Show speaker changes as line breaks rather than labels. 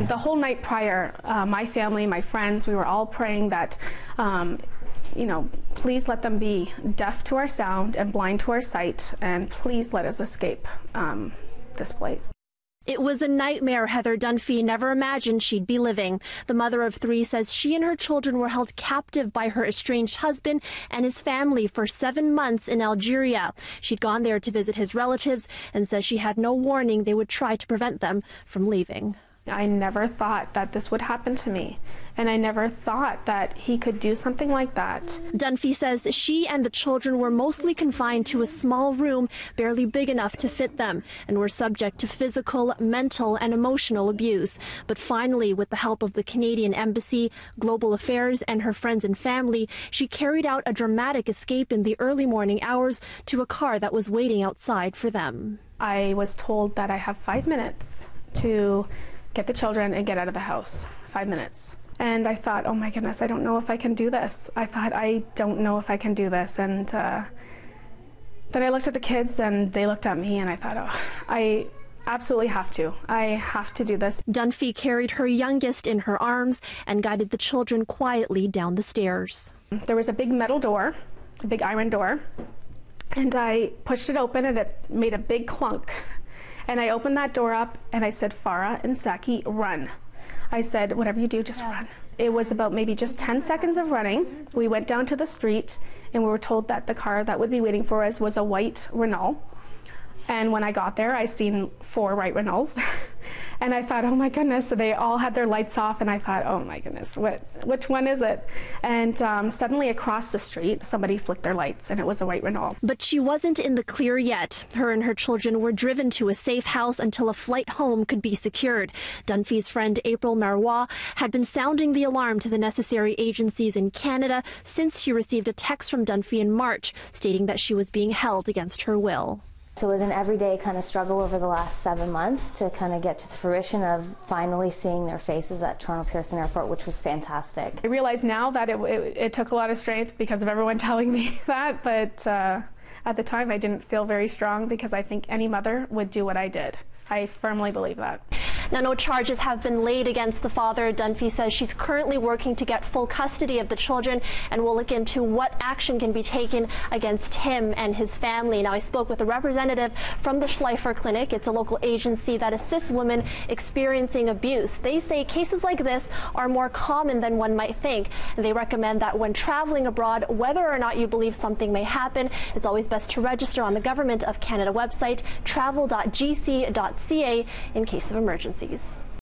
The whole night prior, my family, my friends, we were all praying that, please let them be deaf to our sound and blind to our sight, and please let us escape this place.
It was a nightmare Heather Dunphy never imagined she'd be living. The mother of 3 says she and her children were held captive by her estranged husband and his family for 7 months in Algeria. She'd gone there to visit his relatives and says she had no warning they would try to prevent them from leaving.
I never thought that this would happen to me, and I never thought that he could do something like that.
Dunphy says she and the children were mostly confined to a small room barely big enough to fit them and were subject to physical, mental, and emotional abuse. But finally, with the help of the Canadian Embassy, Global Affairs, and her friends and family, she carried out a dramatic escape in the early morning hours to a car that was waiting outside for them.
I was told that I have 5 minutes to get the children and get out of the house. 5 minutes. And I thought, oh my goodness, I don't know if I can do this. I don't know if I can do this. And then I looked at the kids and they looked at me and I thought, oh, I absolutely have to. I have to do this.
Dunphy carried her youngest in her arms and guided the children quietly down the stairs.
There was a big metal door, a big iron door, and I pushed it open and it made a big clunk. And I opened that door up and I said, Farah and Saki, run. I said, whatever you do, just run. It was about maybe just 10 seconds of running. We went down to the street and we were told that the car that would be waiting for us was a white Renault. And when I got there, I seen 4 white Renaults. And I thought, oh my goodness, so they all had their lights off. And I thought, oh my goodness, which one is it? And suddenly across the street, somebody flicked their lights and it was a white Renault.
But she wasn't in the clear yet. Her and her children were driven to a safe house until a flight home could be secured. Dunphy's friend April Marois had been sounding the alarm to the necessary agencies in Canada since she received a text from Dunphy in March stating that she was being held against her will.
So it was an everyday kind of struggle over the last 7 months to kind of get to the fruition of finally seeing their faces at Toronto Pearson Airport, which was fantastic.
I realize now that it took a lot of strength because of everyone telling me that, but at the time I didn't feel very strong because I think any mother would do what I did. I firmly believe that.
Now, no charges have been laid against the father. Dunphy says she's currently working to get full custody of the children and will look into what action can be taken against him and his family. Now, I spoke with a representative from the Schleifer Clinic. It's a local agency that assists women experiencing abuse. They say cases like this are more common than one might think. And they recommend that when traveling abroad, whether or not you believe something may happen, it's always best to register on the Government of Canada website, travel.gc.ca, in case of emergencies.